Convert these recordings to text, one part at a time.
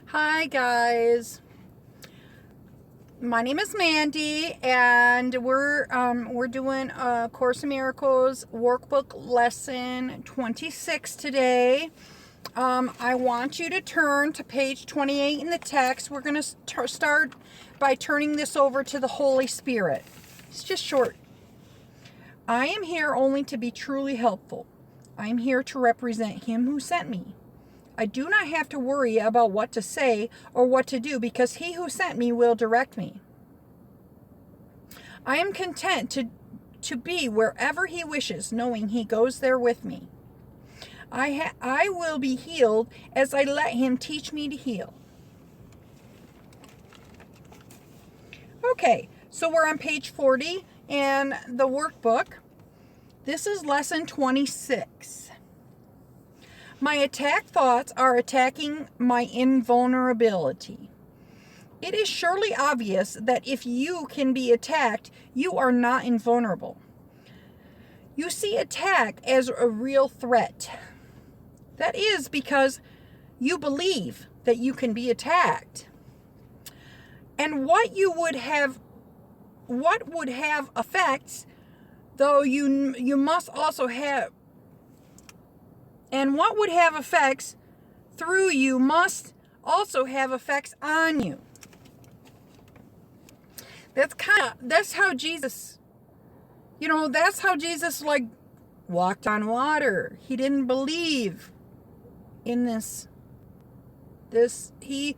Hi guys, my name is Mandy, and we're doing a Course in Miracles workbook lesson 26 today. I want you to turn to page 28 in the text. We're going to start by turning this over to the Holy Spirit. It's just short. I am here only to be truly helpful. I am here to represent Him who sent me. I do not have to worry about what to say or what to do because He who sent me will direct me. I am content to be wherever He wishes, knowing He goes there with me. I will be healed as I let Him teach me to heal. Okay, so we're on page 40 and the workbook. This is lesson 26. My attack thoughts are attacking my invulnerability. It is surely obvious that if you can be attacked, you are not invulnerable. You see attack as a real threat. That is because you believe that you can be attacked. And what would have effects, though you must also have, and what would have effects through you must also have effects on you. That's how Jesus like walked on water. He didn't believe in this he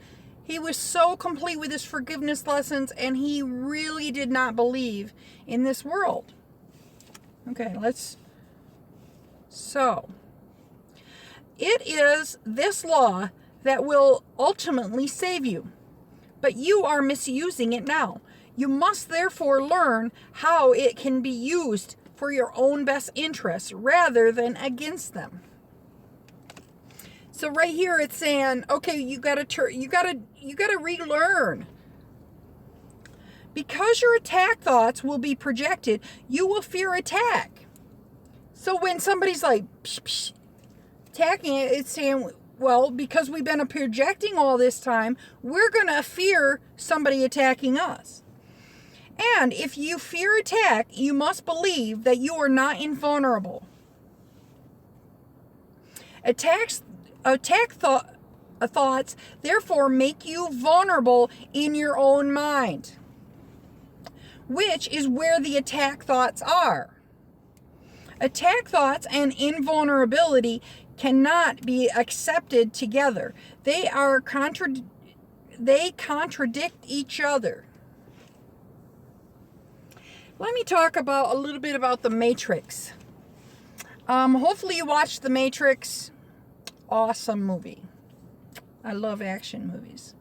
was so complete with his forgiveness lessons, and he really did not believe in this world. Okay, it is this law that will ultimately save you, but you are misusing it now. You must therefore learn how it can be used for your own best interests rather than against them. So right here it's saying, okay, you gotta relearn. Because your attack thoughts will be projected, you will fear attack. So when somebody's like psh, psh, attacking it, it's saying, well, because we've been projecting all this time, we're going to fear somebody attacking us. And if you fear attack, you must believe that you are not invulnerable. Thoughts therefore make you vulnerable in your own mind, which is where the attack thoughts are. Attack thoughts and invulnerability cannot be accepted together. They contradict each other. Let me talk a little bit about the Matrix. Hopefully you watched the Matrix. Awesome movie. I love action movies.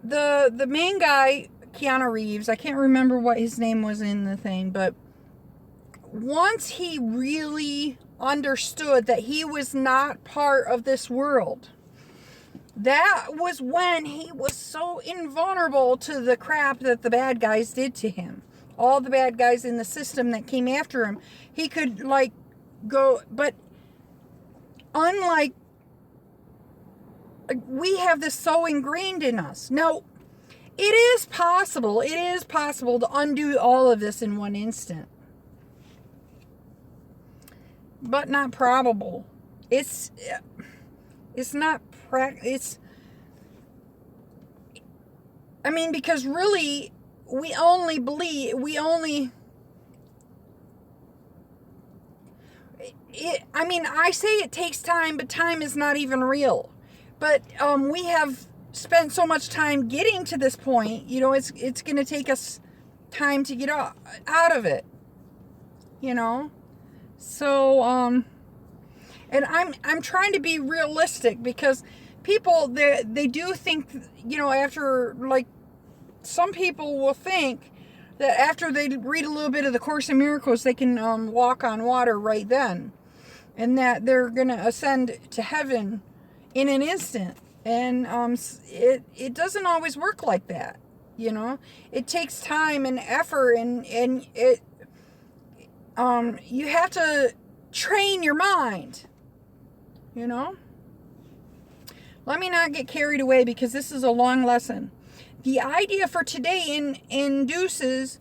The main guy, Keanu Reeves, I can't remember what his name was in the thing, but once he really understood that he was not part of this world, that was when he was so invulnerable to the crap that the bad guys did to him. All the bad guys in the system that came after him, he could go, but unlike, we have this so ingrained in us. Now, it is possible to undo all of this in one instant. But not probable. It's not because really I say it takes time, but time is not even real. But we have spent so much time getting to this point, it's going to take us time to get out of it, So, and I'm trying to be realistic, because people, they do think, after, some people will think that after they read a little bit of the Course in Miracles, they can walk on water right then, and that they're going to ascend to heaven in an instant. And it doesn't always work like that. It takes time and effort, and it you have to train your mind, let me not get carried away because this is a long lesson. The idea for today introduces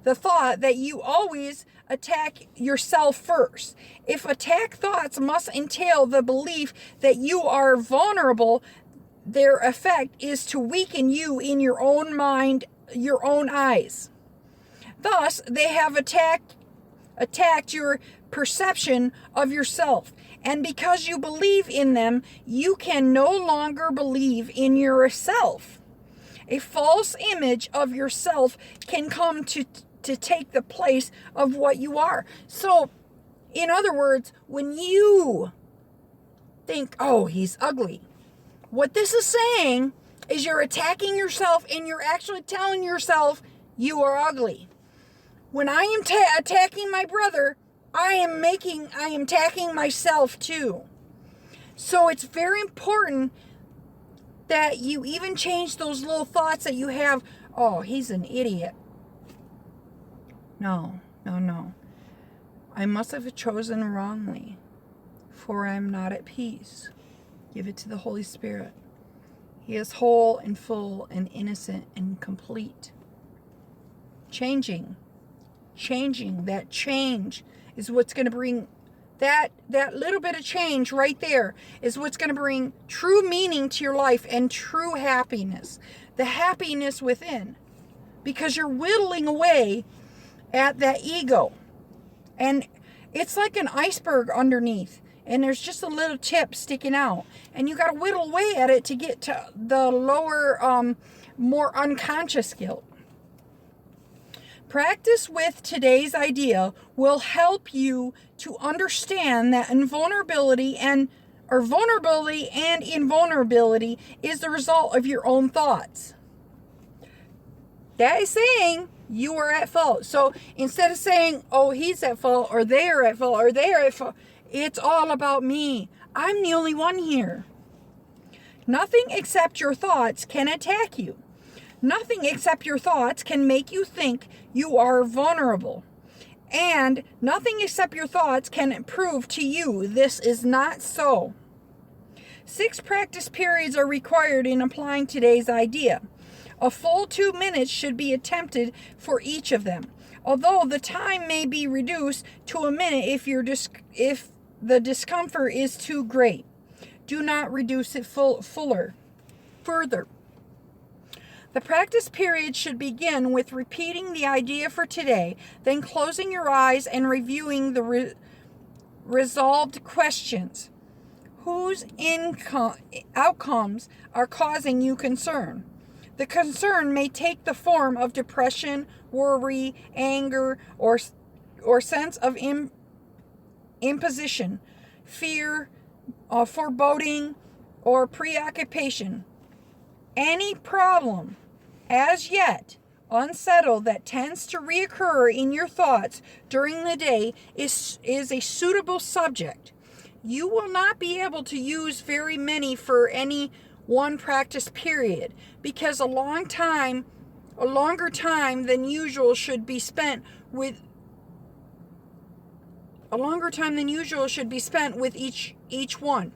the thought that you always attack yourself first. If attack thoughts must entail the belief that you are vulnerable, their effect is to weaken you in your own mind, your own eyes. Thus, they have attacked your perception of yourself. And because you believe in them, you can no longer believe in yourself. A false image of yourself can come to take the place of what you are. So, in other words, when you think, oh, he's ugly, what this is saying is you're attacking yourself and you're actually telling yourself you are ugly. When I am attacking my brother, I am attacking myself too. So it's very important that you even change those little thoughts that you have. Oh, he's an idiot. No. I must have chosen wrongly, for I am not at peace. Give it to the Holy Spirit. He is whole and full and innocent and complete. Changing. That change is what's going to bring that little bit of change right there is what's going to bring true meaning to your life and true happiness. The happiness within. Because you're whittling away at that ego. And it's like an iceberg underneath. And there's just a little tip sticking out. And you got to whittle away at it to get to the lower, more unconscious guilt. Practice with today's idea will help you to understand that vulnerability and invulnerability is the result of your own thoughts. That is saying you are at fault. So instead of saying, oh, he's at fault, or they are at fault, or they are at fault, it's all about me. I'm the only one here. Nothing except your thoughts can attack you. Nothing except your thoughts can make you think you are vulnerable. And nothing except your thoughts can prove to you this is not so. 6 practice periods are required in applying today's idea. A full 2 minutes should be attempted for each of them, although the time may be reduced to a minute if the discomfort is too great. Do not reduce it further. The practice period should begin with repeating the idea for today, then closing your eyes and reviewing the resolved questions. Whose outcomes are causing you concern? The concern may take the form of depression, worry, anger, or sense of imposition, fear, foreboding, or preoccupation. Any problem as yet unsettled that tends to reoccur in your thoughts during the day is a suitable subject. You will not be able to use very many for any one practice period because a longer time than usual should be spent with each one.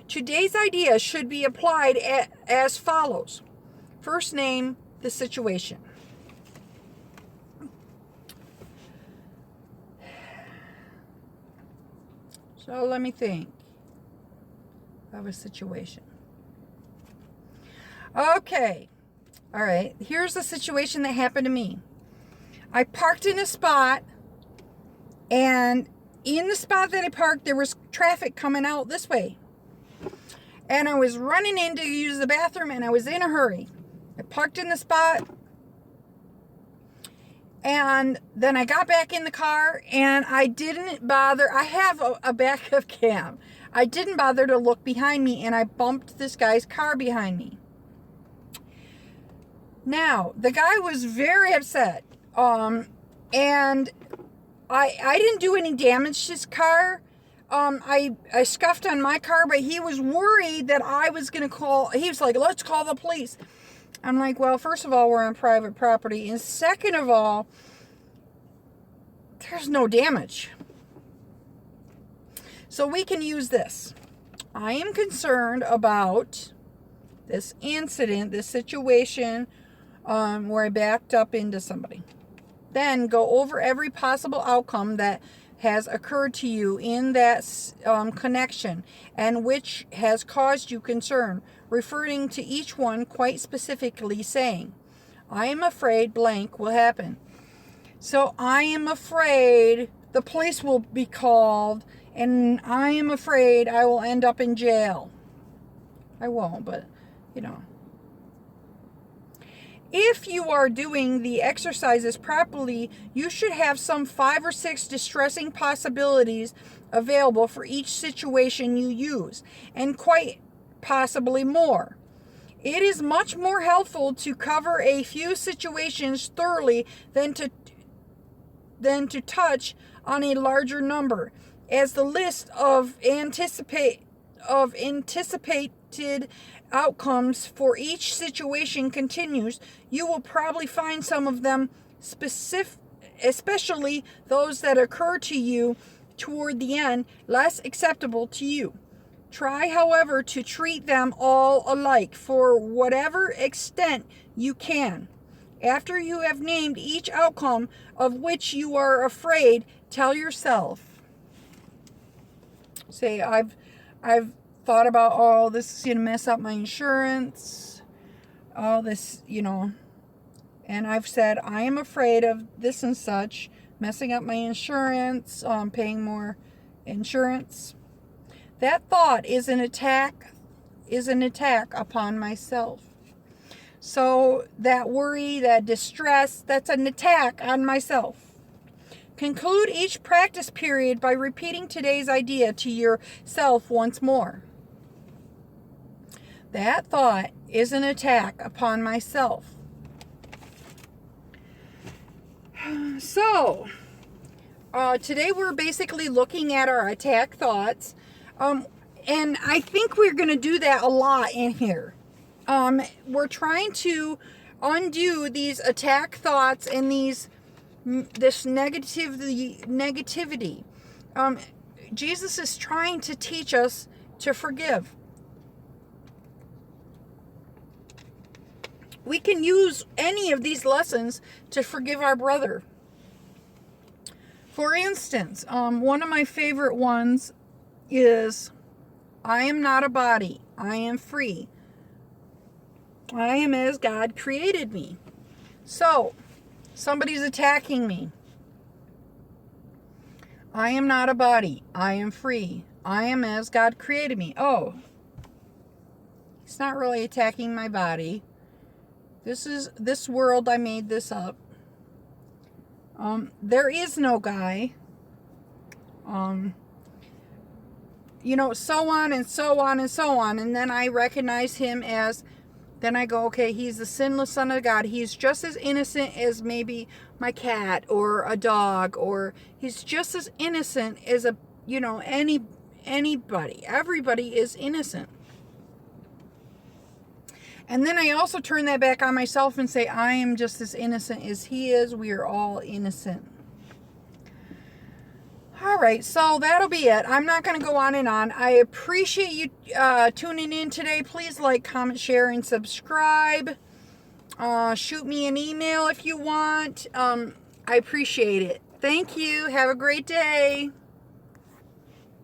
Today's idea should be applied as follows. First, name the situation. So let me think of a situation. Okay. All right. Here's a situation that happened to me. I parked in a spot, and in the spot that I parked, there was traffic coming out this way. And I was running in to use the bathroom, and I was in a hurry. I parked in the spot, and then I got back in the car, and I didn't bother. I have a backup cam. I didn't bother to look behind me, and I bumped this guy's car behind me. Now, the guy was very upset, and I didn't do any damage to his car. I scuffed on my car, but he was worried that I was going to call. He was like, let's call the police. I'm like, well, first of all, we're on private property. And second of all, there's no damage. So we can use this. I am concerned about this incident, this situation where I backed up into somebody. Then go over every possible outcome that has occurred to you in that connection and which has caused you concern, referring to each one quite specifically, saying, I am afraid blank will happen. So I am afraid the police will be called, and I am afraid I will end up in jail. I won't, but you know. If you are doing the exercises properly, you should have some 5 or 6 distressing possibilities available for each situation you use, and quite possibly more. It is much more helpful to cover a few situations thoroughly than to touch on a larger number. As the list of anticipated outcomes for each situation continues, you will probably find some of them specific, especially those that occur to you toward the end, less acceptable to you. Try, however, to treat them all alike for whatever extent you can. After you have named each outcome of which you are afraid, tell yourself, say, I've thought about, oh, this is going to mess up my insurance, all this, and I've said, I am afraid of this and such, messing up my insurance, paying more insurance. That thought is an attack upon myself. So that worry, that distress, that's an attack on myself. Conclude each practice period by repeating today's idea to yourself once more. That thought is an attack upon myself. So, today we're basically looking at our attack thoughts. And I think we're going to do that a lot in here. We're trying to undo these attack thoughts and this negativity. Jesus is trying to teach us to forgive. We can use any of these lessons to forgive our brother. For instance, one of my favorite ones is, I am not a body. I am free. I am as God created me. So, somebody's attacking me. I am not a body. I am free. I am as God created me. Oh, he's not really attacking my body. This world, I made this up. There is no guy. So on and so on and so on. And then I recognize him as, then I go, okay, he's the sinless Son of God. He's just as innocent as maybe my cat or a dog, or he's just as innocent as anybody. Everybody is innocent. And then I also turn that back on myself and say, I am just as innocent as he is. We are all innocent. All right, so that'll be it. I'm not going to go on and on. I appreciate you tuning in today. Please like, comment, share, and subscribe. Shoot me an email if you want. I appreciate it. Thank you. Have a great day.